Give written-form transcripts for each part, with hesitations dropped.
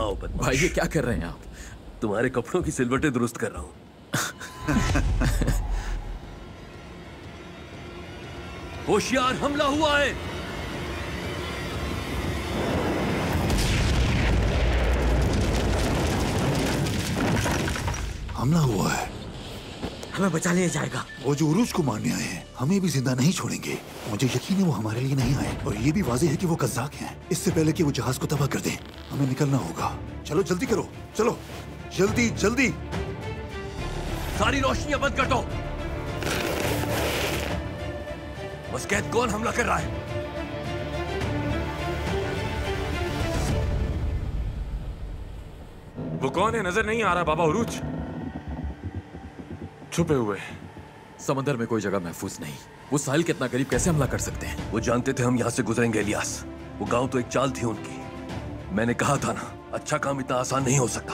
आओ बदमाश। भाई ये क्या कर रहे हैं आप? तुम्हारे कपड़ों की सिलवटें दुरुस्त कर रहा हूं। होशियार, हमला हुआ है। हमला हुआ है। हमें बचा लिया जाएगा। वो जो उरूज को मारने आए हैं हमें भी जिंदा नहीं छोड़ेंगे। मुझे यकीन है वो हमारे लिए नहीं आए, और ये भी वाज़ेह है कि वो कज़्ज़ाक हैं। इससे पहले कि वो जहाज को तबाह कर दें हमें निकलना होगा। चलो जल्दी करो, चलो जल्दी जल्दी। सारी रोशनियां बंद कर दो। मुस्कैद कौन हमला कर रहा है? वो कौन है? नजर नहीं आ रहा बाबा उरूज। छुपे हुए। समंदर में कोई जगह महफूज नहीं। वो साहिल के इतना करीब कैसे हमला कर सकते हैं? वो जानते थे हम यहाँ से गुजरेंगे इलियास। वो गांव तो एक चाल थी उनकी। मैंने कहा था ना, अच्छा काम इतना आसान नहीं हो सकता।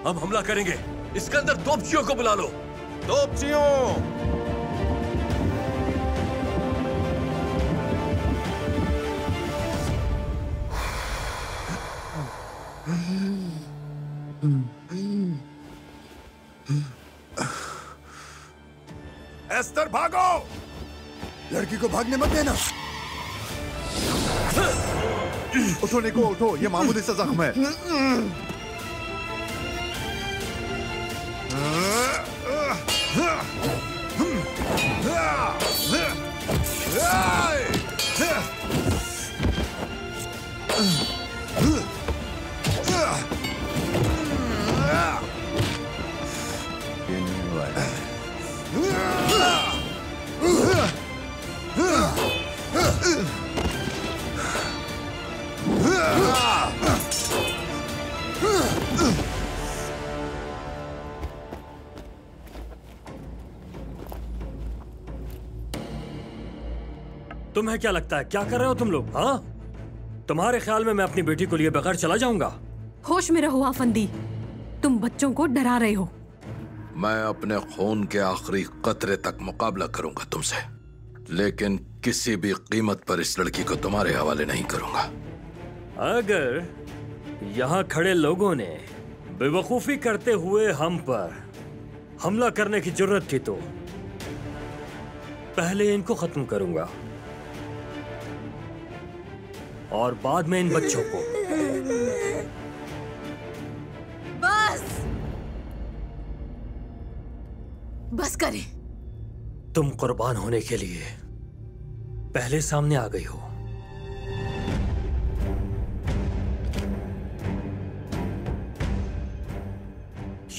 हम हमला करेंगे। इसके अंदर तोपचियों को बुला लो। तोपचियों! एस्तर भागो! लड़की को भागने मत देना। उठो निको, उठो, ये मामूली सा जख्म है। तुम्हें क्या लगता है क्या कर रहे हो तुम लोग? हाँ, तुम्हारे ख्याल में मैं अपनी बेटी को लिए बगैर चला जाऊंगा? होश में रहो आफंदी, तुम बच्चों को डरा रहे हो। मैं अपने खून के आखिरी कतरे तक मुकाबला करूंगा तुमसे, लेकिन किसी भी कीमत पर इस लड़की को तुम्हारे हवाले नहीं करूंगा। अगर यहाँ खड़े लोगों ने बेवकूफी करते हुए हम पर हमला करने की जरूरत थी तो पहले इनको खत्म करूंगा और बाद में इन बच्चों को। बस करें। तुम कुर्बान होने के लिए पहले सामने आ गई हो।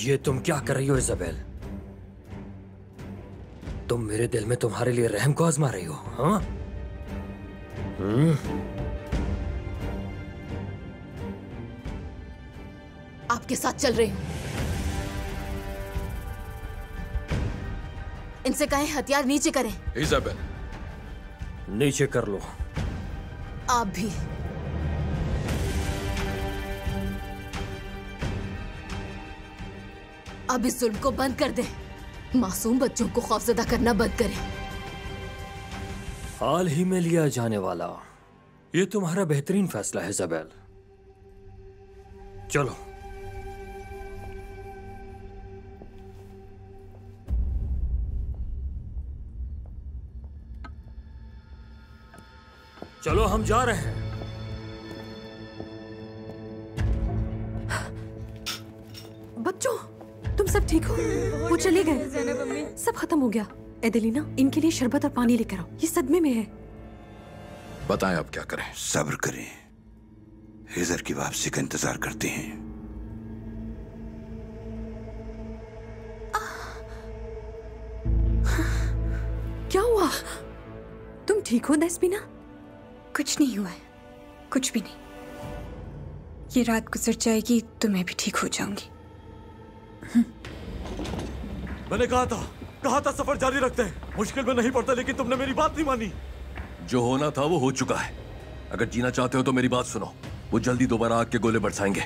ये तुम क्या कर रही हो इज़ाबेल? तुम मेरे दिल में तुम्हारे लिए रहम को आजमा रही हो? हाँ? आपके साथ चल रही हूं। इनसे कहें हथियार नीचे करें। इज़ाबेल, नीचे कर लो। आप भी। अब इस जुल्म को बंद कर दें। मासूम बच्चों को खौफजदा करना बंद करें। हाल ही में लिया जाने वाला ये तुम्हारा बेहतरीन फैसला है इज़ाबेल। चलो। चलो हम जा रहे हैं। बच्चों, तुम सब ठीक हो? वो चले गए, सब खत्म हो गया। एडेलिना, इनके लिए शरबत और पानी लेकर आओ, ये सदमे में है। बताएं अब क्या करें? सब्र करें, हिजर की वापसी का इंतजार करते हैं। क्या हुआ? तुम ठीक हो देस्पिना? कुछ नहीं हुआ है, कुछ भी नहीं। ये रात गुजर जाएगी तो मैं भी ठीक हो जाऊंगी। मैंने कहा था सफर जारी रखते हैं। मुश्किल में नहीं पड़ता, लेकिन तुमने मेरी बात नहीं मानी। जो होना था वो हो चुका है। अगर जीना चाहते हो तो मेरी बात सुनो। वो जल्दी दोबारा आग के गोले बरसाएंगे।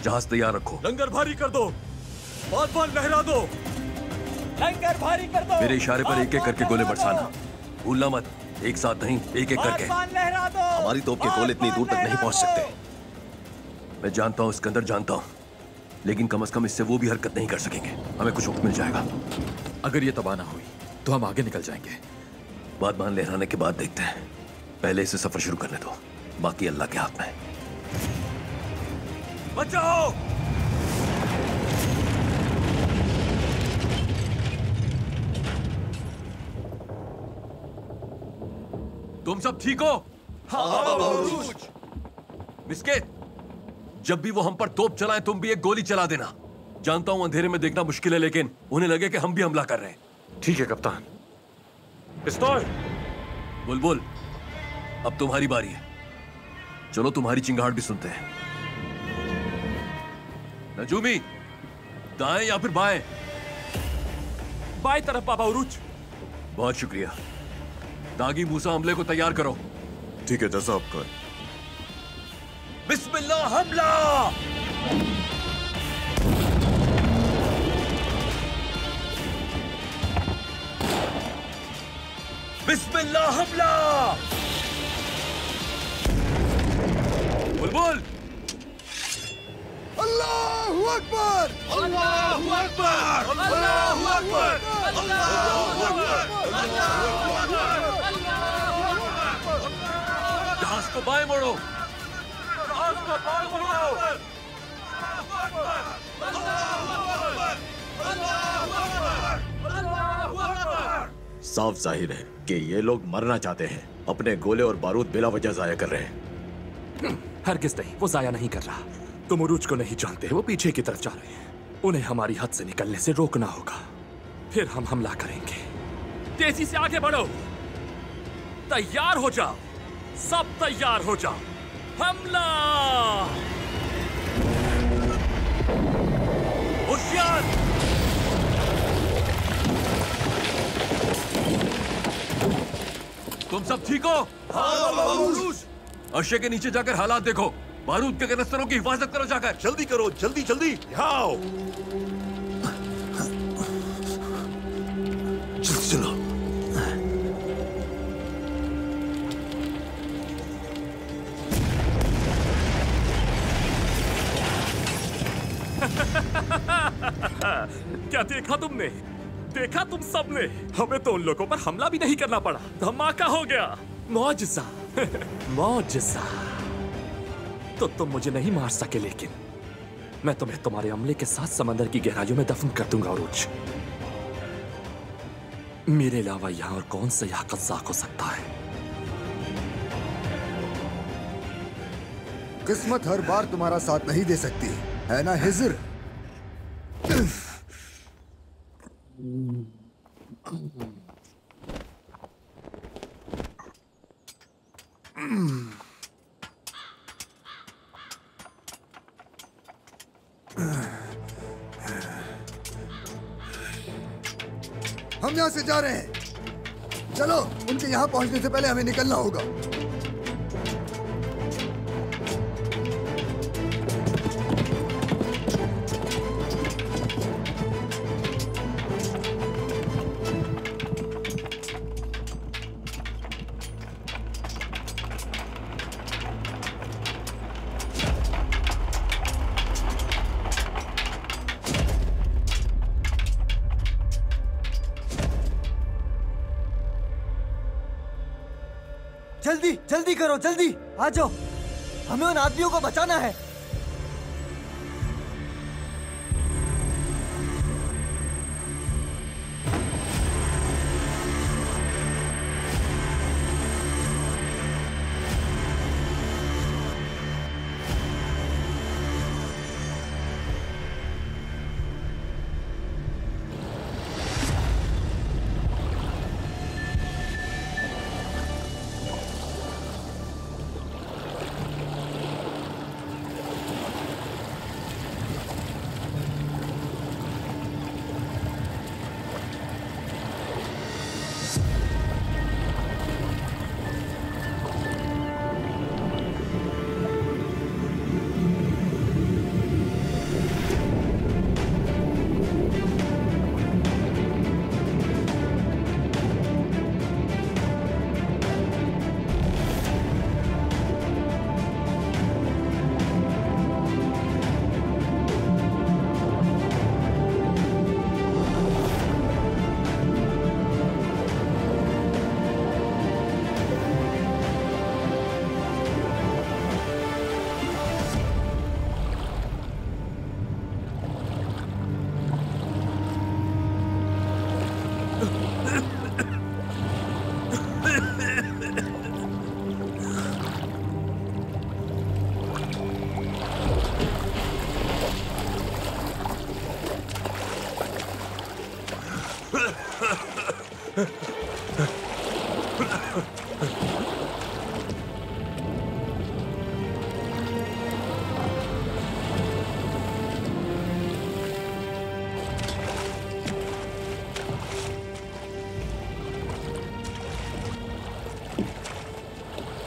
जहाज तैयार रखो। लंगर भारी कर दो, बाल लहरा दो। लंगर भारी कर दो। मेरे इशारे पर एक एक करके गोले बरसाना। भूलना मत, एक साथ नहीं, एक एक करके। लहरा दो। हमारी तोप के गोले इतनी दूर तक नहीं पहुंच सकते। मैं जानता हूं सिकंदर, जानता हूं, लेकिन कम से कम इससे वो भी हरकत नहीं कर सकेंगे। हमें कुछ वक्त मिल जाएगा। अगर ये तबाह ना हुई तो हम आगे निकल जाएंगे। बात मान लहराने के बाद देखते हैं। पहले इसे सफर शुरू करने दो, बाकी अल्लाह के हाथ में। बचाओ! तुम सब ठीक हो? हाँ, मिस्केट, जब भी वो हम पर तोप चलाएं तुम भी एक गोली चला देना। जानता हूं अंधेरे में देखना मुश्किल है, लेकिन उन्हें लगे कि हम भी हमला कर रहे हैं। ठीक है कप्तान। पिस्तौल। बुलबुल, अब तुम्हारी बारी है। चलो तुम्हारी चिंगाहट भी सुनते हैं। नजूमी, दाएं या फिर बाएं? बाएं तरफ बाबा उरूज। बहुत शुक्रिया। दागी मूसा, हमले को तैयार करो। ठीक है जैसा आपका। बिस्मिल्लाह, हमला! बिस्मिल्लाह, हमला! बुलबुल! अल्लाहू अकबर! अल्लाहू अकबर! अल्लाहू अकबर! अल्लाहू अकबर! जहाज को बाएं मोड़ो। जहाज को बाएं मोड़ो। साफ जाहिर है कि ये लोग मरना चाहते हैं। अपने गोले और बारूद बिला वजह जाया कर रहे हैं। हरगिज़ नहीं, वो जाया नहीं कर रहा। तुम उरूज को नहीं जानते, वो पीछे की तरफ जा रहे हैं। उन्हें हमारी हद से निकलने से रोकना होगा, फिर हम हमला करेंगे। तेजी से आगे बढ़ो, तैयार हो जाओ, सब तैयार हो जाओ। हमला! होशियार! तुम सब ठीक हो? हाँ, अर्शे के नीचे जाकर हालात देखो। बारूद के कनस्तरों की हिफाजत करो जाकर। जल्दी करो, जल्दी जल्दी। आओ, जल्दी चलो। क्या देखा तुमने? देखा तुम सबने? हमें तो उन लोगों पर हमला भी नहीं करना पड़ा। धमाका हो गया। मौजज़ा। मौजज़ा। तो तुम मुझे नहीं मार सके, लेकिन मैं तुम्हें तुम्हारे अमले के साथ समंदर की गहराइयों में दफन कर दूंगा उरूज। मेरे अलावा यहां और कौन सा यहाँ कज़्ज़ाक़ हो सकता है? किस्मत हर बार तुम्हारा साथ नहीं दे सकती, है ना हिज़्र? हम यहां से जा रहे हैं। चलो, उनके यहां पहुंचने से पहले हमें निकलना होगा। जल्दी जल्दी करो, जल्दी आ जाओ, हमें उन आदमियों को बचाना है।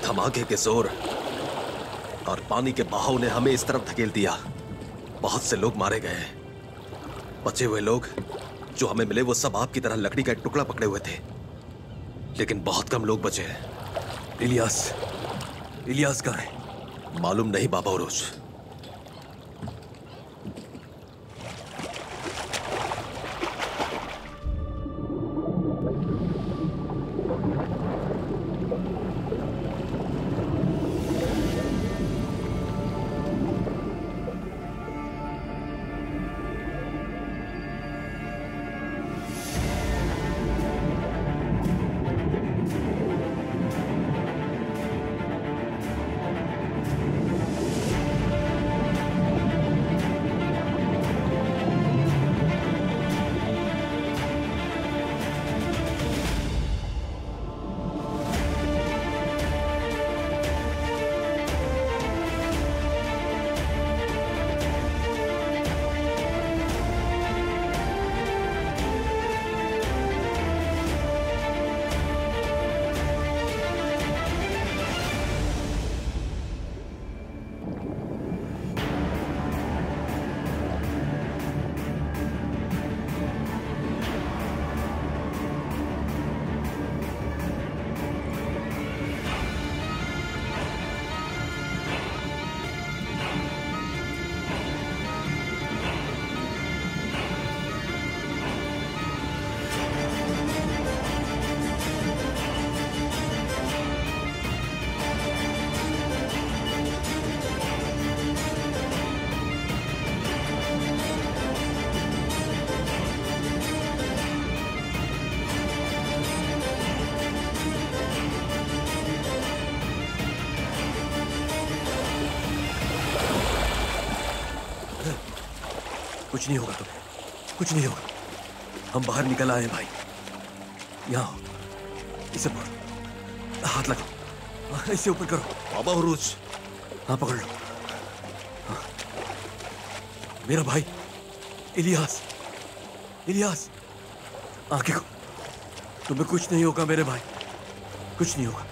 धमाके के जोर और पानी के बहाव ने हमें इस तरफ धकेल दिया। बहुत से लोग मारे गए। बचे हुए लोग जो हमें मिले वो सब आपकी तरह लकड़ी का एक टुकड़ा पकड़े हुए थे, लेकिन बहुत कम लोग बचे हैं। इलियास कहाँ है? मालूम नहीं बाबा उरुज। कुछ नहीं होगा तुम्हें, कुछ नहीं होगा। हम बाहर निकल आए भाई। यहाँ हो, इसे पकड़ो, हाथ लगाओ, इसे ऊपर करो। बाबा उरुज। हाँ पकड़ लो। हाँ। मेरा भाई इलियास, इलियास आंखें खोलो। तुम्हें कुछ नहीं होगा मेरे भाई, कुछ नहीं होगा।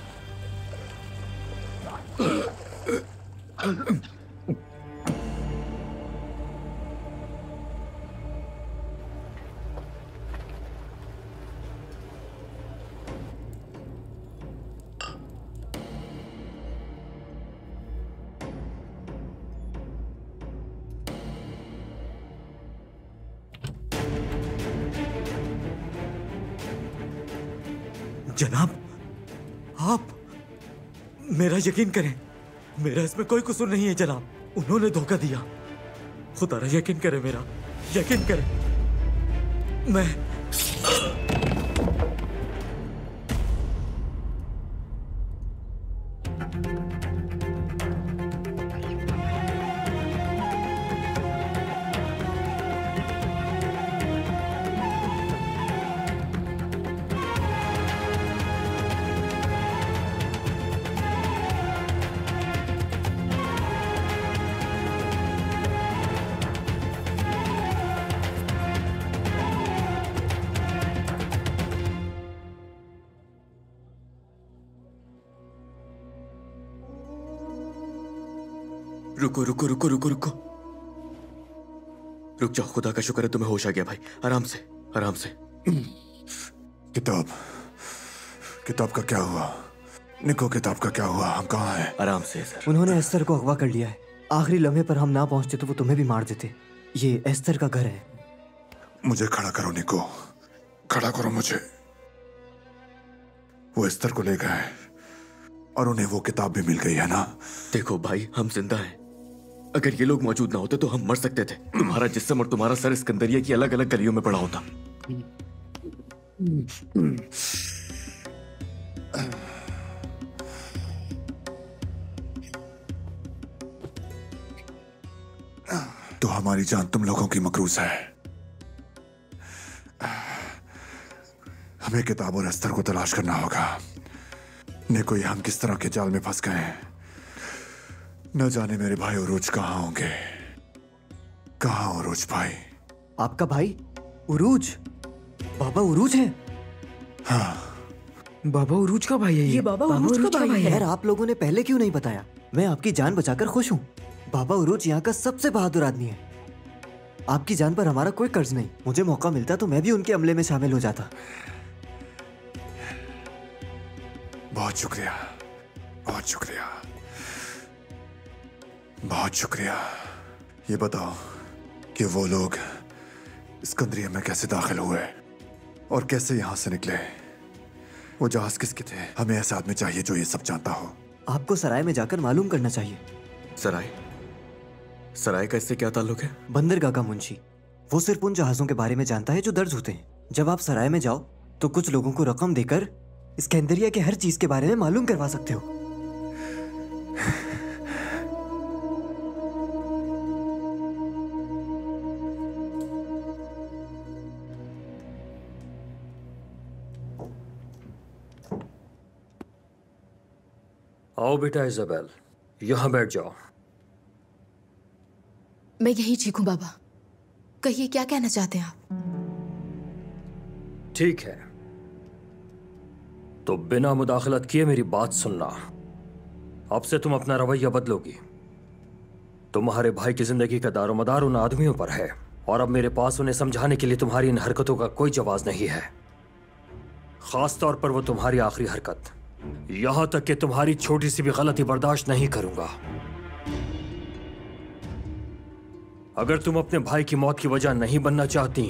जनाब, आप मेरा यकीन करें, मेरा इसमें कोई कसूर नहीं है जनाब। उन्होंने धोखा दिया। खुदा यकीन करें, मेरा यकीन करें। मैं रुको रुको रुको रुको रुको, रुक जाओ। खुदा का शुक्र है तुम्हें होश आ गया भाई। आराम से, आराम से। किताब, किताब का क्या हुआ? निको, किताब का क्या हुआ? हम कहाँ हैं? आराम से सर। उन्होंने एस्तर को अगवा कर लिया है। आखिरी लम्हे पर हम ना पहुंचते तो वो तुम्हें भी मार देते। ये एस्तर का घर है। मुझे खड़ा करो निको, खड़ा करो मुझे। वो एस्तर को ले गए और उन्हें वो किताब भी मिल गई है ना? देखो भाई, हम जिंदा हैं। अगर ये लोग मौजूद ना होते तो हम मर सकते थे। तुम्हारा जिस्म और तुम्हारा सर सिकंदरिया की अलग अलग गलियों में पड़ा होता। तो हमारी जान तुम लोगों की मकरूज है। हमें किताब और अस्तर को तलाश करना होगा। नेको, ये हम किस तरह के जाल में फंस गए हैं। न जाने मेरे भाई उरूज कहाँ होंगे। कहाँ उरूज भाई? आपका भाई उरूज? बाबा उरूज है? हाँ। बाबा उरूज का भाई है ये बाबा उरूज का भाई है। यार आप लोगों ने पहले क्यों नहीं बताया? मैं आपकी जान बचाकर खुश हूँ। बाबा उरूज यहाँ का सबसे बहादुर आदमी है। आपकी जान पर हमारा कोई कर्ज नहीं। मुझे मौका मिलता तो मैं भी उनके अमले में शामिल हो जाता। बहुत शुक्रिया, बहुत शुक्रिया, बहुत शुक्रिया। ये बताओ कि वो लोग सिकंदरिया में कैसे दाखिल हुए और कैसे यहां से निकले? वो जहाज किसके थे? हमें ऐसा आदमी चाहिए जो ये सब जानता हो। आपको सराय में जाकर मालूम करना चाहिए। सराय? सराय का इससे क्या ताल्लुक है? बंदरगाह का मुंशी, वो सिर्फ उन जहाजों के बारे में जानता है जो दर्ज होते हैं। जब आप सराय में जाओ तो कुछ लोगों को रकम देकर स्कंदरिया के हर चीज के बारे में मालूम करवा सकते हो। आओ बेटा इजाबेल, यहां बैठ जाओ। मैं यही ठीक हूं बाबा। कहिए, क्या कहना चाहते हैं आप? ठीक है, तो बिना मुदाखलत किए मेरी बात सुनना। अब से तुम अपना रवैया बदलोगी। तुम्हारे भाई की जिंदगी का दारोमदार उन आदमियों पर है और अब मेरे पास उन्हें समझाने के लिए तुम्हारी इन हरकतों का कोई जवाब नहीं है। खास तौर पर वो तुम्हारी आखिरी हरकत। यहां तक कि तुम्हारी छोटी सी भी गलती बर्दाश्त नहीं करूंगा। अगर तुम अपने भाई की मौत की वजह नहीं बनना चाहती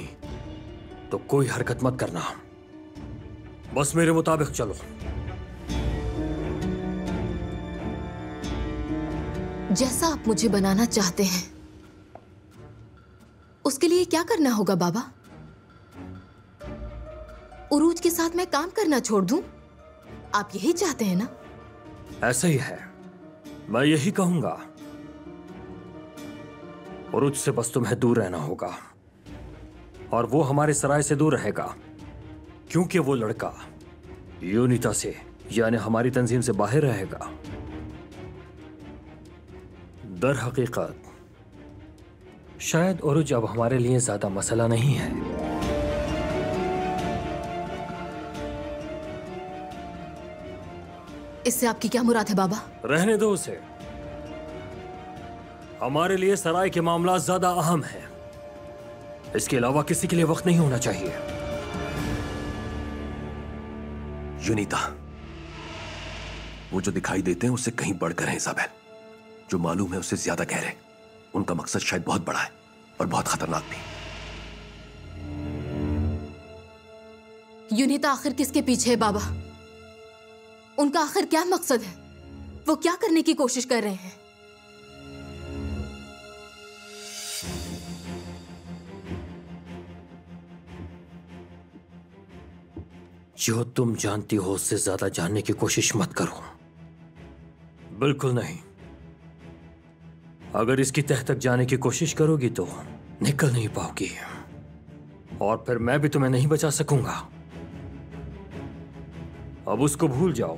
तो कोई हरकत मत करना। बस मेरे मुताबिक चलो। जैसा आप मुझे बनाना चाहते हैं उसके लिए क्या करना होगा बाबा? उरूज के साथ मैं काम करना छोड़ दूं? आप यही चाहते हैं ना? ऐसा ही है, मैं यही कहूंगा। उरूज से बस तुम्हें दूर रहना होगा और वो हमारे सराय से दूर रहेगा, क्योंकि वो लड़का यूनिता से यानी हमारी तंजीम से बाहर रहेगा। दर हकीकत शायद उरूज अब हमारे लिए ज्यादा मसला नहीं है। इससे आपकी क्या मुराद है बाबा? रहने दो उसे। हमारे लिए सराय के मामला ज्यादा अहम है। इसके अलावा किसी के लिए वक्त नहीं होना चाहिए। यूनिता, वो जो दिखाई देते हैं उससे कहीं बढ़कर हैं इजाबेल। जो मालूम है उससे ज्यादा गहरे। उनका मकसद शायद बहुत बड़ा है और बहुत खतरनाक भी। यूनिता आखिर किसके पीछे है बाबा? उनका आखिर क्या मकसद है? वो क्या करने की कोशिश कर रहे हैं? जो तुम जानती हो उससे ज्यादा जानने की कोशिश मत करो। बिल्कुल नहीं। अगर इसकी तह तक जाने की कोशिश करोगी तो निकल नहीं पाओगी और फिर मैं भी तुम्हें नहीं बचा सकूंगा। अब उसको भूल जाओ।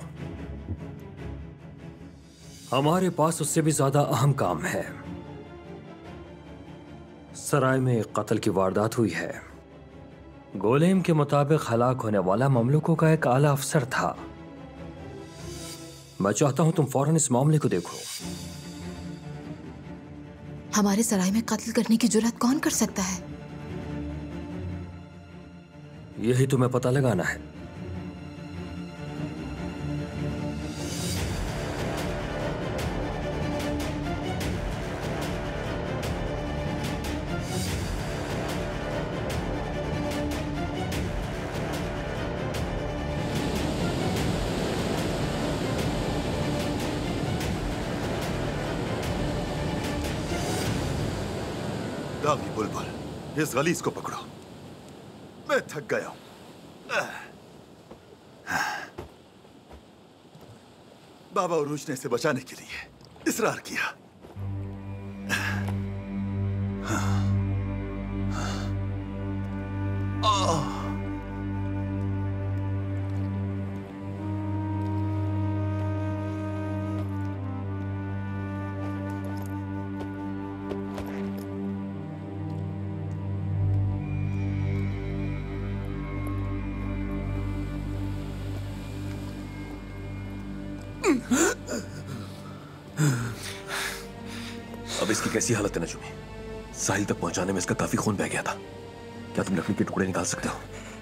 हमारे पास उससे भी ज्यादा अहम काम है। सराय में एक कत्ल की वारदात हुई है। गोलेम के मुताबिक हलाक होने वाला ममलूकों का एक आला अफसर था। मैं चाहता हूं तुम फौरन इस मामले को देखो। हमारे सराय में कत्ल करने की जुर्रत कौन कर सकता है? यही तुम्हें पता लगाना है। दागी बुलबुल, इस गलीज को पकड़ो। मैं थक गया हूं। बाबा उरूज ने इसे बचाने के लिए इसरार किया। अब इसकी कैसी हालत है नजूमी? साहिल तक पहुंचाने में इसका काफी खून बह गया था। क्या तुम लकड़ी के टुकड़े निकाल सकते हो?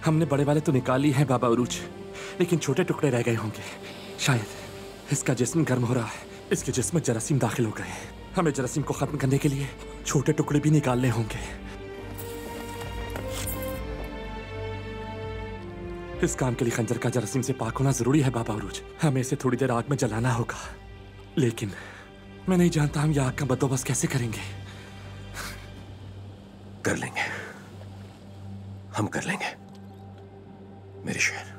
हमने बड़े वाले तो निकाल ही हैं बाबा उरूज, लेकिन छोटे टुकड़े रह गए होंगे। शायद इसका जिस्म गर्म हो रहा है, इसके जिस्म में जरासीम दाखिल हो गए हैं। हमें जरासीम को खत्म करने के लिए छोटे टुकड़े भी निकालने होंगे। इस काम के लिए खंजर का जरासीम से पाक होना जरूरी है बाबा उरूज। हमें इसे थोड़ी देर आग में जलाना होगा, लेकिन मैं नहीं जानता हम यह आग का बंदोबस्त कैसे करेंगे। कर लेंगे, हम कर लेंगे मेरे शेर।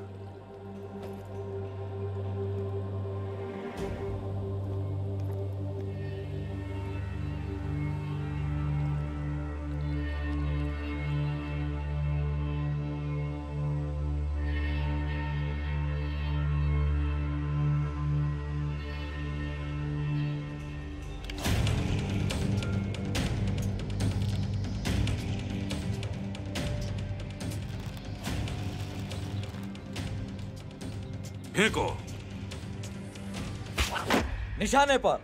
फेंको। निशाने पर।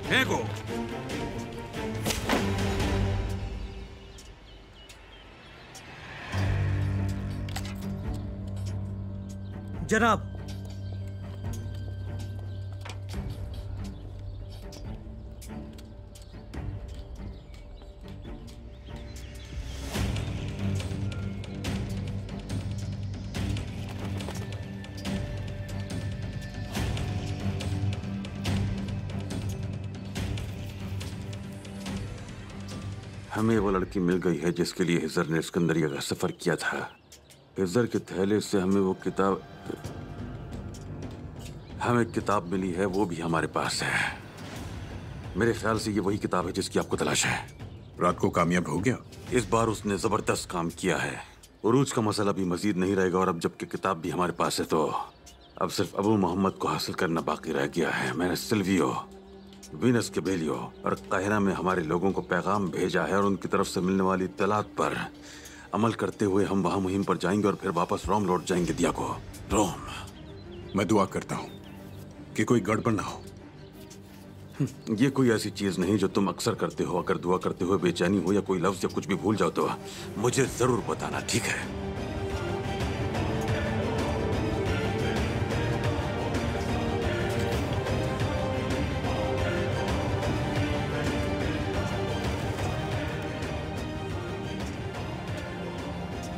फेंको। जनाब, हमें वो लड़की मिल गई है जिसके लिए हिजर ने सिकंदरिया का सफर किया था। हिजर के थैले से हमें वो किताब, हमें किताब मिली है, वो भी हमारे पास है। मेरे ख्याल से ये वही किताब है जिसकी आपको तलाश है। रात को कामयाब हो गया। इस बार उसने जबरदस्त काम किया है। उरूज का मसला भी मजीद नहीं रहेगा और अब जबकि किताब भी हमारे पास है तो अब सिर्फ अबू मोहम्मद को हासिल करना बाकी रह गया है। मैंने सिल्वियो, वीनस के बेलियो और काहिरा में हमारे लोगों को पैगाम भेजा है और उनकी तरफ से मिलने वाली इत्तलात पर अमल करते हुए हम वहां मुहिम पर जाएंगे और फिर वापस रोम लौट जाएंगे। दियागो, रोम। मैं दुआ करता हूं कि कोई गड़बड़ ना हो। ये कोई ऐसी चीज नहीं जो तुम अक्सर करते हो। अगर दुआ करते हुए बेचैनी हो या कोई लफ्ज या कुछ भी भूल जाओ तो मुझे जरूर बताना, ठीक है?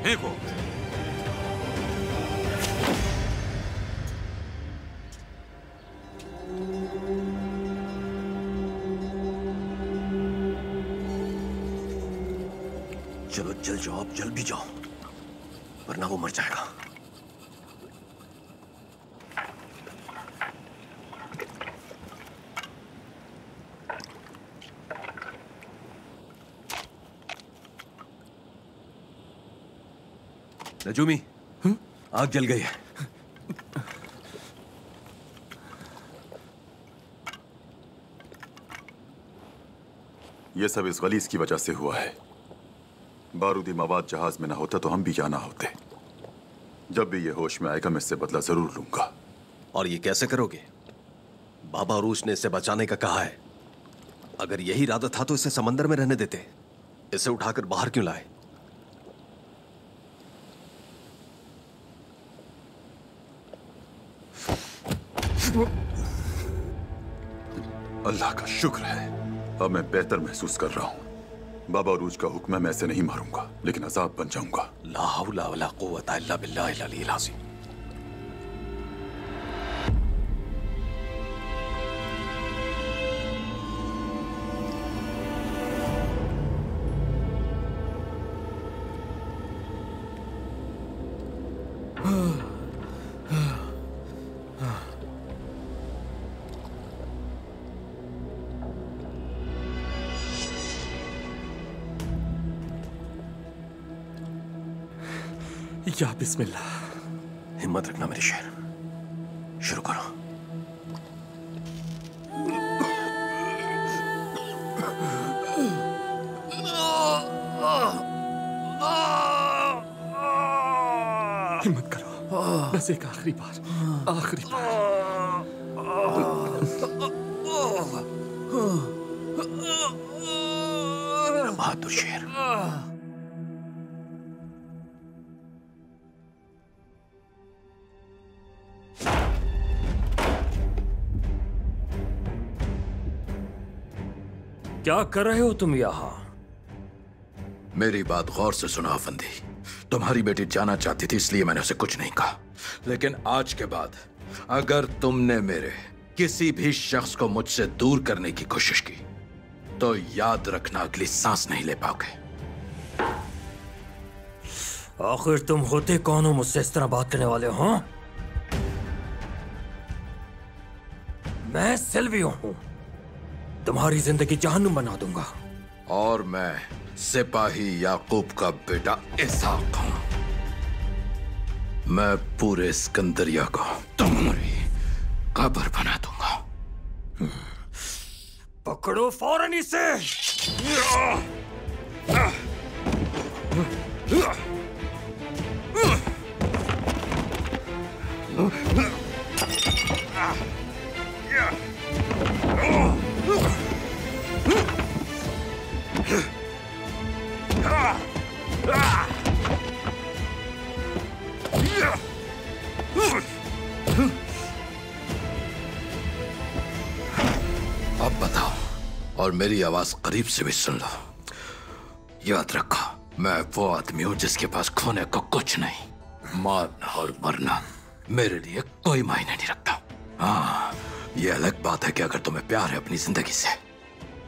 फेंको। चलो जल जाओ, अब जल भी जाओ वरना वो मर जाएगा। नजूमी, आग जल गई है। ये सब इस गलीज की वजह से हुआ है। बारूदी मवाद जहाज में ना होता तो हम भी जाना होते। जब भी ये होश में आएगा मैं इससे बदला जरूर लूंगा। और ये कैसे करोगे? बाबा उरूज ने इसे बचाने का कहा है। अगर यही इरादा था तो इसे समंदर में रहने देते। इसे उठाकर बाहर क्यों लाए? अल्लाह का शुक्र है, अब मैं बेहतर महसूस कर रहा हूँ। बाबा उरूज का हुक्म है, मैं इसे नहीं मारूंगा लेकिन अजाब बन जाऊंगा। ला हौला वला कुव्वता इल्ला बिल्लाहिल अलील अज़ीम। या बिस्मिल्लाह। हिम्मत रखना मेरे शेर, शुरू करो। हिम्मत करो, बस एक आखिरी बार, आखिरी बार। बहादुर शेर। क्या कर रहे हो तुम यहाँ? मेरी बात गौर से सुना अफंदी। तुम्हारी बेटी जाना चाहती थी इसलिए मैंने उसे कुछ नहीं कहा, लेकिन आज के बाद अगर तुमने मेरे किसी भी शख्स को मुझसे दूर करने की कोशिश की तो याद रखना अगली सांस नहीं ले पाओगे। आखिर तुम होते कौन हो मुझसे इस तरह बात करने वाले हो? मैं सिल्वियो हूं, तुम्हारी जिंदगी जहन्नुम बना दूंगा। और मैं सिपाही याकूब का बेटा इसहाक हूं। मैं पूरे सिकंदरिया को तुम्हारी कब्र बना दूंगा। पकड़ो फौरन इसे। अब बताओ, और मेरी आवाज करीब से भी सुन लो। याद रखो, मैं वो आदमी हूं जिसके पास खोने को कुछ नहीं। मारना और मरना मेरे लिए कोई मायने नहीं रखता। हाँ, ये अलग बात है कि अगर तुम्हें प्यार है अपनी जिंदगी से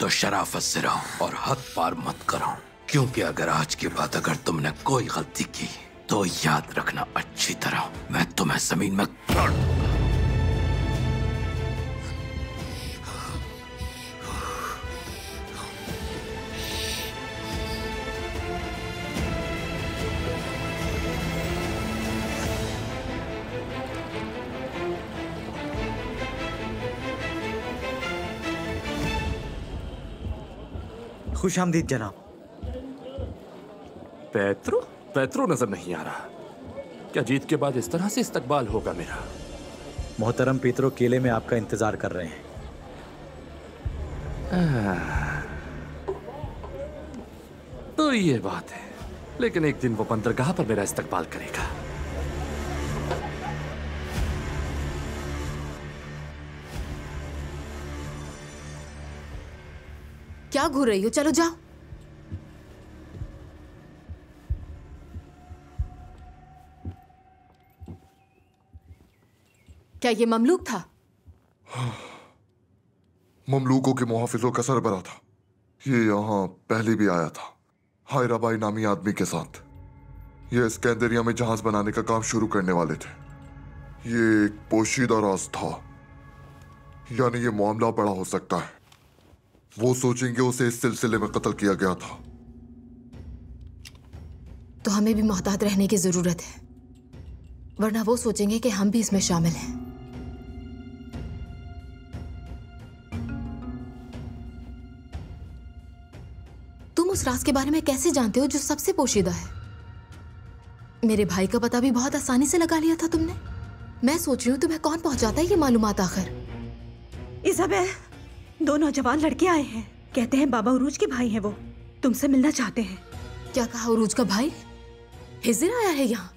तो शराफत से रहो और हद पार मत करो, क्योंकि अगर आज की बात अगर तुमने कोई गलती की तो याद रखना अच्छी तरह, मैं तुम्हें जमीन में गाड़ दूंगा। खुश आमदीद जनाब। पेत्रो नजर नहीं आ रहा। क्या जीत के बाद इस तरह से इस्तकबाल होगा मेरा? मोहतरम पेत्रो केले में आपका इंतजार कर रहे हैं। तो ये बात है, लेकिन एक दिन वो बंदरगाह पर मेरा इस्तकबाल करेगा। क्या घूर रही हो? चलो जाओ। क्या ये ममलूक था? ममलूकों के मुहाफिजों का सरबरा था। ये यहाँ पहले भी आया था, हायराबाई नामी आदमी के साथ। ये स्कंदरिया में जहाज बनाने का काम शुरू करने वाले थे। ये एक पोशीदा राज था, यानी ये मामला बड़ा हो सकता है। वो सोचेंगे उसे इस सिलसिले में कत्ल किया गया था। तो हमें भी मोहतात रहने की जरूरत है, वरना वो सोचेंगे कि हम भी इसमें शामिल हैं। तुम उस राज के बारे में कैसे जानते हो जो सबसे पोशीदा है? मेरे भाई का पता भी बहुत आसानी से लगा लिया था तुमने। मैं सोच रही हूँ तुम्हें कौन पहुंचाता है ये मालूमात आखिर। इजाबेल, दो नौजवान लड़के आए हैं, कहते हैं बाबा उरूज के भाई हैं वो, तुमसे मिलना चाहते हैं। क्या कहा? उरूज का भाई हिजर आया है यहाँ?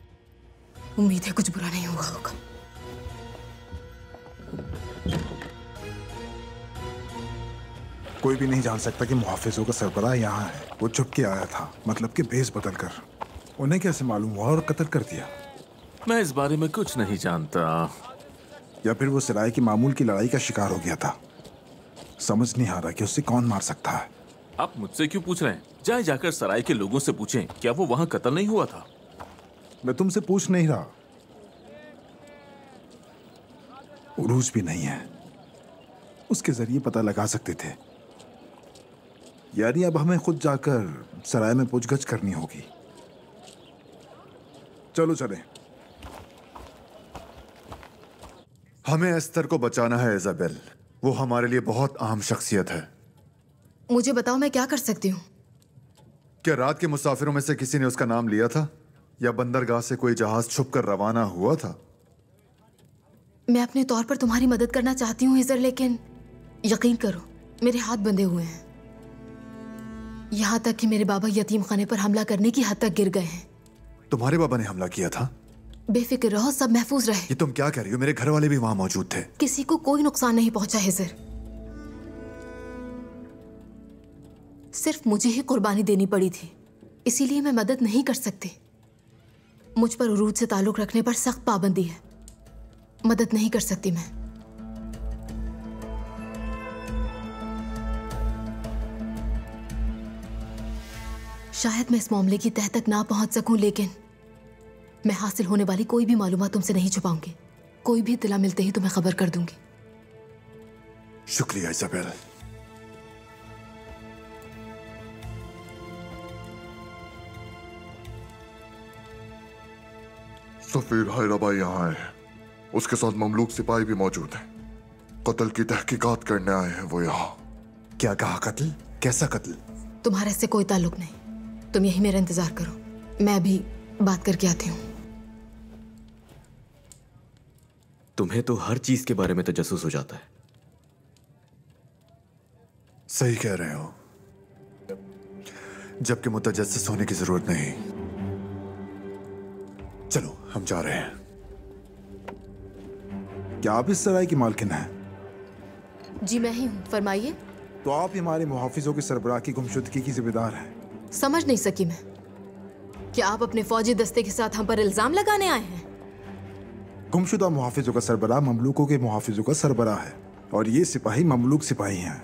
उम्मीद है कुछ बुरा नहीं हुआ होगा। कोई भी नहीं जान सकता कि मुहाफिजों का सरबराह यहाँ है। वो छुप के आया था, मतलब कि भेस बदल कर। उन्हें कैसे मालूम हुआ और कत्ल कर दिया? मैं इस बारे में कुछ नहीं जानता। या फिर वो सराय की मामूल की लड़ाई का शिकार हो गया था। समझ नहीं आ रहा कि उससे कौन मार सकता है। आप मुझसे क्यों पूछ रहे हैं? जाए जाकर सराय के लोगों से पूछें, क्या वो वहां कत्ल नहीं हुआ था? मैं तुमसे पूछ नहीं रहा। उरूज भी नहीं है, उसके जरिए पता लगा सकते थे। यानी अब हमें खुद जाकर सराय में पूछगछ करनी होगी। चलो चलें। हमें एस्तर को बचाना है इजाबेल। वो हमारे लिए बहुत अहम शख्सियत है। मुझे बताओ मैं क्या कर सकती हूँ? क्या रात के मुसाफिरों में से किसी ने उसका नाम लिया था? या बंदरगाह से कोई जहाज छुपकर रवाना हुआ था? मैं अपने तौर पर तुम्हारी मदद करना चाहती हूँ हिजर, लेकिन यकीन करो मेरे हाथ बंधे हुए हैं। यहाँ तक कि मेरे बाबा यतीम खाने पर हमला करने की हद तक गिर गए हैं। तुम्हारे बाबा ने हमला किया था? बेफिक्र रहो, सब महफूज रहे। ये तुम क्या कह रही हो? मेरे घर वाले भी वहां मौजूद थे। किसी को कोई नुकसान नहीं पहुंचा हिजर। सिर्फ मुझे ही कुर्बानी देनी पड़ी थी, इसीलिए मैं मदद नहीं कर सकती। मुझ पर उरूज से ताल्लुक रखने पर सख्त पाबंदी है, मदद नहीं कर सकती मैं। शायद मैं इस मामले की तह तक ना पहुंच सकूं, लेकिन मैं हासिल होने वाली कोई भी मालूमात तुमसे नहीं छुपाऊंगी। कोई भी इत्तला मिलते ही तुम्हें खबर कर दूंगी। शुक्रिया इज़ाबेल। सफीर हैराबाई यहाँ है, उसके साथ ममलूक सिपाही भी मौजूद हैं। कत्ल की तहकीकात करने आए हैं वो यहाँ। क्या कहा? कत्ल? कैसा कत्ल? तुम्हारे से कोई ताल्लुक नहीं, तुम यही मेरा इंतजार करो, मैं भी बात करके आती हूँ। तुम्हें तो हर चीज के बारे में तजस्सुस हो जाता है। सही कह रहे हो, जबकि मुतजस्सिस होने की जरूरत नहीं। चलो हम जा रहे हैं। क्या आप इस सराय की मालकिन हैं? जी मैं ही हूँ, फरमाइए। तो आप हमारे मुहाफिजों के सरबराह की गुमशुदगी की जिम्मेदार हैं। समझ नहीं सकी मैं, क्या आप अपने फौजी दस्ते के साथ हम पर इल्जाम लगाने आए हैं? गुमशुदा मुहाफिजों का सरबराह ममलूकों के मुहाफिजों का सरबराह है, और ये सिपाही ममलूक सिपाही हैं।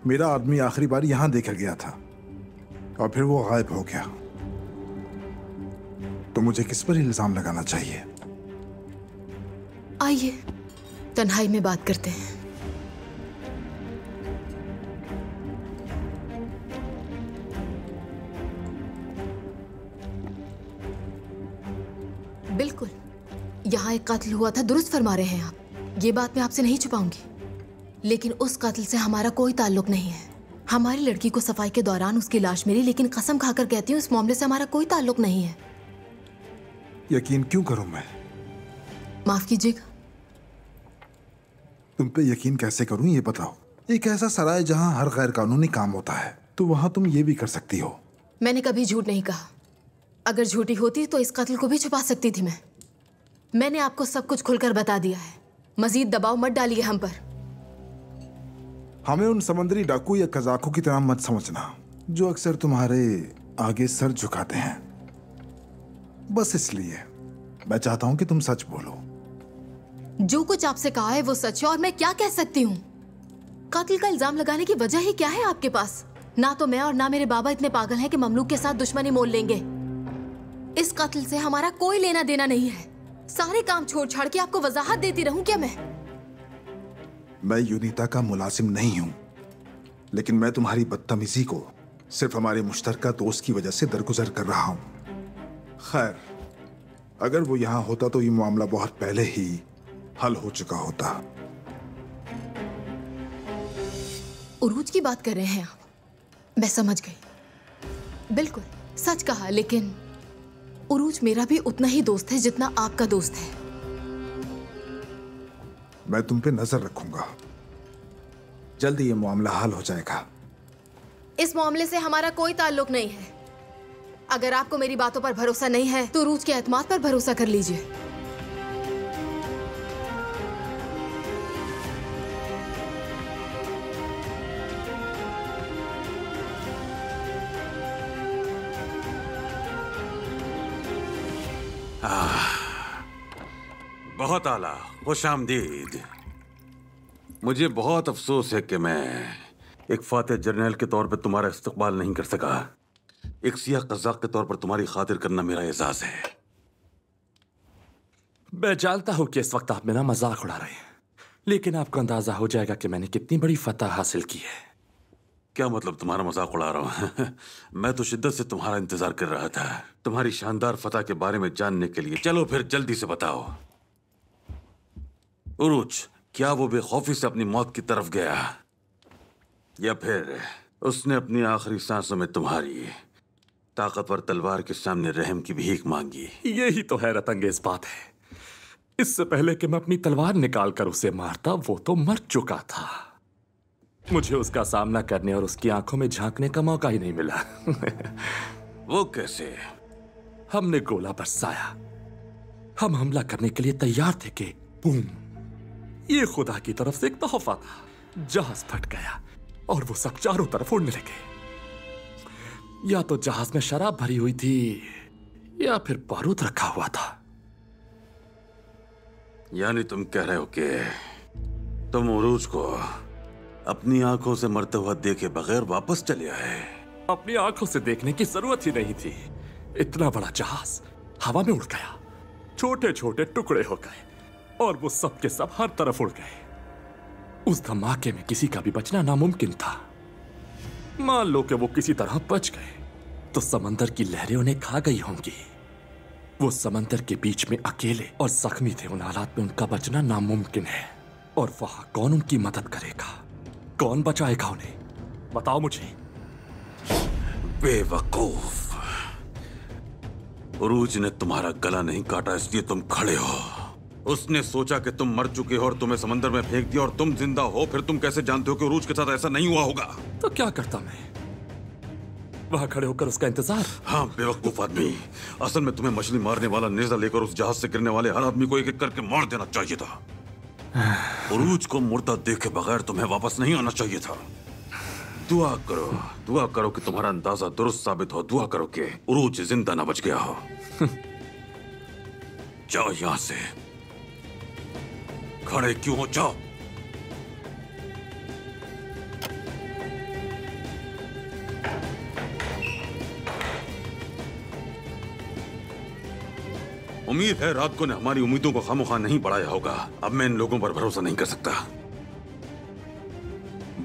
मेरा आदमी आखिरी बार यहां देखा गया था और फिर वो गायब हो गया। तो मुझे किस पर इल्जाम लगाना चाहिए? आइए तन्हाई में बात करते हैं। बिल्कुल, यहाँ एक कत्ल हुआ था, दुरुस्त फरमा रहे हैं आप। ये बात मैं आपसे नहीं छुपाऊंगी, लेकिन उस कत्ल से हमारा कोई ताल्लुक नहीं है। हमारी लड़की को सफाई के दौरान उसकी लाश मिली, लेकिन कसम खाकर कहती हूँ इस मामले से हमारा कोई ताल्लुक नहीं है। यकीन क्यों करूं मैं? माफ कीजिएगा। तुम पे यकीन कैसे करूं ये बताओ। एक ऐसा सराय जहां हर गैर कानूनी काम होता है, तो वहां तुम ये भी कर सकती हो। मैंने कभी झूठ नहीं कहा। अगर झूठी होती तो इस कत्ल को भी छुपा सकती थी मैं। मैंने आपको सब कुछ खुलकर बता दिया है। मजीद दबाव मत डालिए हम पर। हमें उन समंदरी डाकू या कजाकों की तरह मत समझना जो अक्सर तुम्हारे आगे सर झुकाते हैं। बस इसलिए मैं चाहता हूं कि तुम सच बोलो। जो कुछ आपसे कहा है वो सच है, और मैं क्या कह सकती हूँ? कत्ल का इल्जाम लगाने की वजह ही क्या है आपके पास? ना तो मैं और ना मेरे बाबा इतने पागल हैं कि ममलूक के साथ दुश्मनी मोल लेंगे। इस कत्ल से हमारा कोई लेना देना नहीं है। सारे काम छोड़ छाड़ के आपको वजाहत देती रहूं क्या मैं यूनिता का मुलाजिम नहीं हूं, लेकिन मैं तुम्हारी बदतमीजी को सिर्फ हमारे मुश्तरका दोस्त की वजह से दरगुजर कर रहा हूं। खैर, अगर वो यहां होता तो ये मामला बहुत पहले ही हल हो चुका होता। उरूज की बात कर रहे हैं आप? मैं समझ गई। बिल्कुल सच कहा, लेकिन उरूज मेरा भी उतना ही दोस्त है जितना आपका दोस्त है। मैं तुम पे नजर रखूंगा, जल्दी ये मामला हल हो जाएगा। इस मामले से हमारा कोई ताल्लुक नहीं है। अगर आपको मेरी बातों पर भरोसा नहीं है तो उरूज के एतमाद पर भरोसा कर लीजिए। बहुत आला, खुश आमदीद। मुझे बहुत अफसोस है कि मैं एक फातेह जर्नल के तौर पर तुम्हारा इस्तकबाल नहीं कर सका। एक सियाह कज़ाक के तौर पर तुम्हारी खातिर करना मेरा एजाज है। मैं जानता हूं कि इस वक्त आप मेरा मजाक उड़ा रहे हैं, लेकिन आपको अंदाजा हो जाएगा कि मैंने कितनी बड़ी फतह हासिल की है। क्या मतलब तुम्हारा मजाक उड़ा रहा हूँ? मैं तो शिद्दत से तुम्हारा इंतजार कर रहा था, तुम्हारी शानदार फतह के बारे में जानने के लिए। चलो फिर जल्दी से बताओ, उरूज क्या वो बेखौफी से अपनी मौत की तरफ गया, या फिर उसने अपनी आखिरी सांसों में तुम्हारी ताकतवर तलवार के सामने रहम की भीख मांगी। यही तो हैरत अंगेज बात है। इससे पहले कि मैं अपनी तलवार निकाल कर उसे मारता, वो तो मर चुका था। मुझे उसका सामना करने और उसकी आंखों में झांकने का मौका ही नहीं मिला। वो कैसे? हमने गोला बरसाया। हम हमला करने के लिए तैयार थे कि बूम, ये खुदा की तरफ से एक तोहफा था। जहाज फट गया और वो सब चारों तरफ उड़ने लगे। या तो जहाज में शराब भरी हुई थी या फिर बारूद रखा हुआ था। यानी तुम कह रहे हो कि तुम उरूज को अपनी आंखों से मरते हुआ देखे बगैर वापस चले आए? अपनी आंखों से देखने की जरूरत ही नहीं थी। इतना बड़ा जहाज हवा में उड़ गया, छोटे छोटे टुकड़े हो गए और वो सब के सब हर तरफ उड़ गए। उस धमाके में किसी का भी बचना नामुमकिन था। मान लो कि वो किसी तरह बच गए तो समंदर की लहरें उन्हें खा गई होंगी। वो समंदर के बीच में अकेले और जख्मी थे। उन हालात में उनका बचना नामुमकिन है। और वहां कौन उनकी मदद करेगा? कौन बचाएगा उन्हें? बताओ मुझे। बेवकूफ, उरूज ने तुम्हारा गला नहीं काटा इसलिए तुम खड़े हो। उसने सोचा कि तुम मर चुके हो और तुम्हें समंदर में फेंक दिया और तुम जिंदा हो। फिर तुम कैसे जानते हो कि उरूज के साथ ऐसा नहीं हुआ होगा? तो क्या करता मैं? वहां खड़े होकर उसका इंतजार? हाँ बेवकूफ आदमी, असल में तुम्हें मछली मारने वाला नेजा लेकर उस जहाज से गिरने वाले हर आदमी को एक एक करके मार देना चाहिए था। उरूज को मुर्दा देखे बगैर तुम्हें वापस नहीं आना चाहिए था। दुआ करो कि तुम्हारा अंदाजा दुरुस्त साबित हो। दुआ करो कि उरूज जिंदा ना बच गया हो। जाओ यहां से। खड़े क्यों हो? जाओ। उम्मीद है रात को ने हमारी उम्मीदों को खामोखा नहीं बढ़ाया होगा। अब मैं इन लोगों पर भरोसा नहीं कर सकता।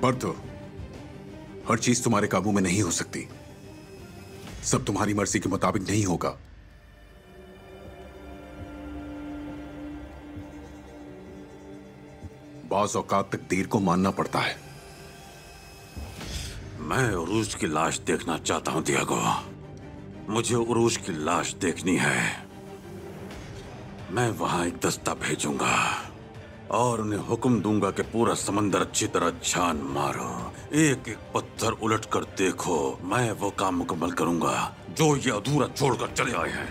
बर्तो, हर चीज तुम्हारे काबू में नहीं हो सकती। सब तुम्हारी मर्जी के मुताबिक नहीं होगा। बाज़ औकात तकदीर को मानना पड़ता है। मैं उरूज की लाश देखना चाहता हूं दियागो। मुझे उरूज की लाश देखनी है। मैं वहां एक दस्ता भेजूंगा और उन्हें हुक्म दूंगा कि पूरा समंदर अच्छी तरह छान मारो। एक एक पत्थर उलट कर देखो। मैं वो काम मुकम्मल करूंगा जो ये अधूरा छोड़कर चले आए हैं।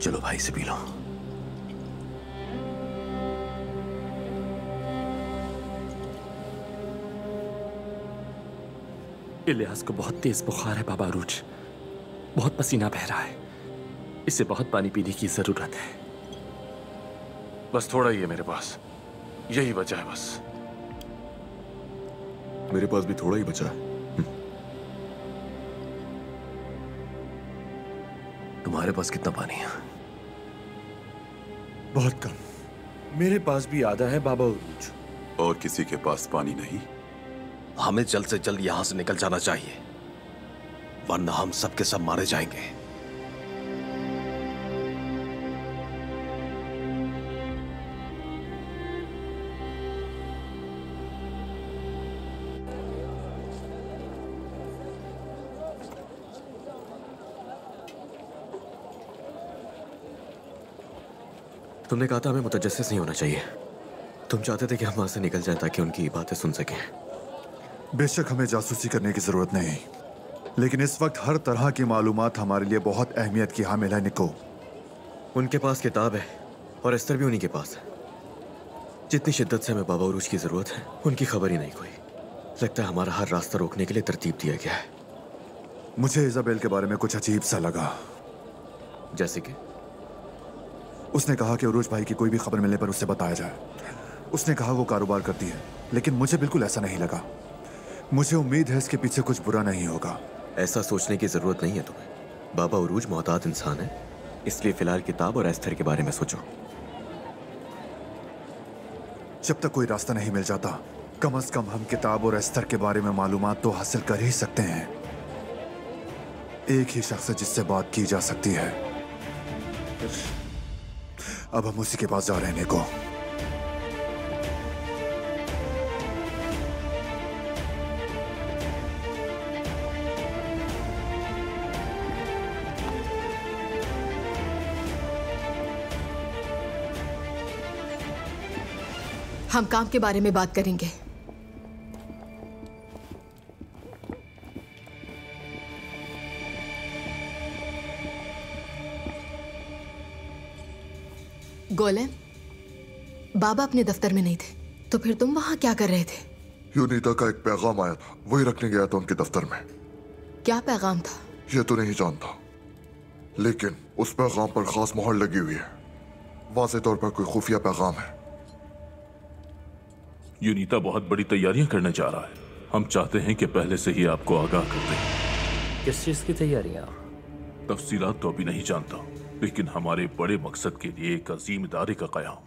चलो भाई से पी लो। इलियास को बहुत तेज बुखार है बाबा उरूज। बहुत पसीना बह रहा है। इसे बहुत पानी पीने की जरूरत है। बस थोड़ा ही है मेरे पास, यही बचा है बस। मेरे पास भी थोड़ा ही बचा है। तुम्हारे पास कितना पानी है? बहुत कम। मेरे पास भी आधा है बाबा उरूज। और किसी के पास पानी नहीं? हमें जल्द से जल्द यहां से निकल जाना चाहिए, वरना हम सब के सब मारे जाएंगे। तुमने कहा था हमें मुतजस्सिस नहीं होना चाहिए। तुम चाहते थे कि हम वहां से निकल जाएं ताकि उनकी बातें सुन सकें। बेशक हमें जासूसी करने की जरूरत नहीं, लेकिन इस वक्त हर तरह की मालूमात हमारे लिए बहुत अहमियत की हामिल है निको। उनके पास किताब है और एस्तर भी उन्हीं के पास है। जितनी शिद्दत से हमें बाबा उरूज की जरूरत है, उनकी खबर ही नहीं कोई। लगता है हमारा हर रास्ता रोकने के लिए तरतीब दिया गया है। मुझे इजाबेल के बारे में कुछ अजीब सा लगा। जैसे कि उसने कहा कि उरूज भाई की कोई भी खबर मिलने पर उससे बताया जाए। उसने कहा वो कारोबार करती है, लेकिन मुझे बिल्कुल ऐसा नहीं लगा। मुझे उम्मीद है इसके पीछे कुछ बुरा नहीं होगा। ऐसा सोचने की जरूरत नहीं है तुम्हें। बाबा उरूज मोहतात इंसान है, इसलिए फिलहाल किताब और एस्तर के बारे में सोचो। जब तक कोई रास्ता नहीं मिल जाता, कम से कम हम किताब और एस्तर के बारे में मालूमात तो हासिल कर ही सकते हैं। एक ही शख्स है जिससे बात की जा सकती है। अब हम उसी के पास जा रहे हैं निको। हम काम के बारे में बात करेंगे। गोलेम, बाबा अपने दफ्तर में नहीं थे, तो फिर तुम वहां क्या कर रहे थे? यूनिता का एक पैगाम आया था, वही रखने गया था उनके दफ्तर में। क्या पैगाम था? ये तो नहीं जानता, लेकिन उस पैगाम पर खास मोहर लगी हुई है। वाज़ेह तौर पर कोई खुफिया पैगाम है। यूनिता बहुत बड़ी तैयारियां करने जा रहा है। हम चाहते हैं कि पहले से ही आपको आगाह कर दें। किस चीज की तैयारियां? तफसीलात तो अभी नहीं जानता, लेकिन हमारे बड़े मकसद के लिए एक अजीम इदारे का क़याम।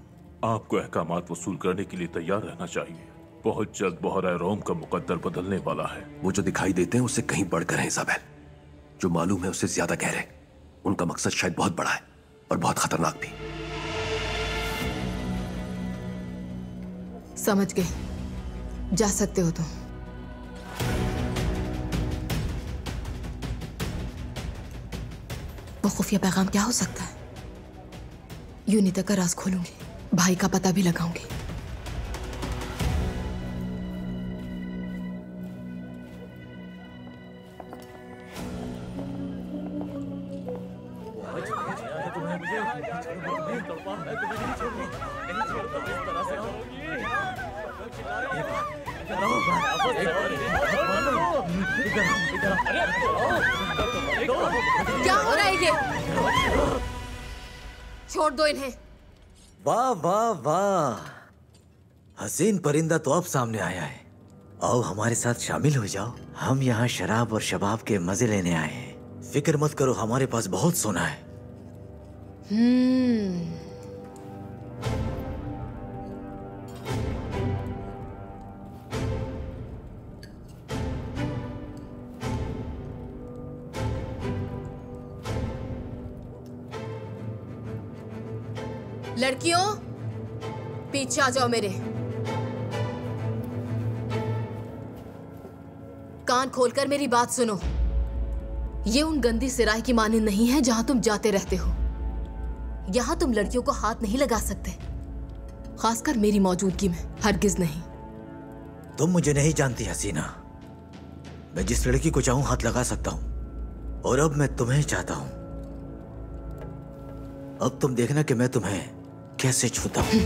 आपको अहकामात वसूल करने के लिए तैयार रहना चाहिए। बहुत जल्द बहरा रोम का मुकद्दर बदलने वाला है। वो जो दिखाई देते हैं उससे कहीं बढ़कर हैं इज़ाबेल। जो मालूम है उससे ज्यादा गहरे। उनका मकसद शायद बहुत बड़ा है और बहुत खतरनाक भी। समझ गए, जा सकते हो तुम। वो खुफिया पैगाम क्या हो सकता है? यूनिता का राज खोलूंगी, भाई का पता भी लगाऊंगी। क्या हो रहा है ये? छोड़ दो इन्हें। वाह वाह वाह, हसीन परिंदा तो अब सामने आया है। आओ हमारे साथ शामिल हो जाओ। हम यहाँ शराब और शबाब के मजे लेने आए हैं। फिक्र मत करो, हमारे पास बहुत सोना है। लड़कियों, पीछे आ जाओ मेरे। कान खोलकर मेरी बात सुनो। ये उन गंदी सिराय की माने नहीं है जहां तुम जाते रहते हो। यहां तुम लड़कियों को हाथ नहीं लगा सकते, खासकर मेरी मौजूदगी में हरगिज नहीं। तुम मुझे नहीं जानती हसीना। मैं जिस लड़की को चाहूं हाथ लगा सकता हूं, और अब मैं तुम्हें चाहता हूं। अब तुम देखना कि मैं तुम्हें कैसे छूता हूं।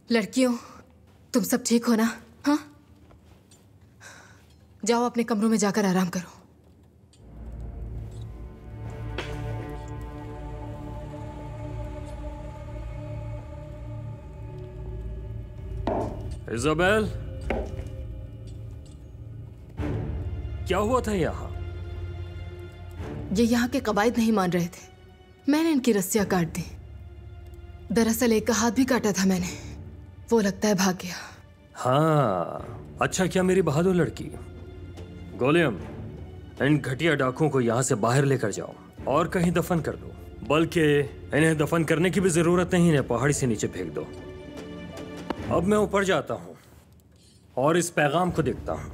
लड़कियों, तुम सब ठीक हो ना? हाँ, जाओ अपने कमरों में जाकर आराम करो। इज़ाबेल, क्या हुआ था यहाँ? ये यहाँ के कवायद नहीं मान रहे थे। मैंने इनकी रस्सियां काट दी। दरअसल एक का हाथ भी काटा था मैंने, वो लगता है भाग गया। हाँ, अच्छा क्या मेरी बहादुर लड़की। गोलेम, इन घटिया डाकुओं को यहाँ से बाहर लेकर जाओ और कहीं दफन कर दो। बल्कि इन्हें दफन करने की भी जरूरत नहीं, इन्हें पहाड़ी से नीचे फेंक दो। अब मैं ऊपर जाता हूँ और इस पैगाम को देखता हूँ।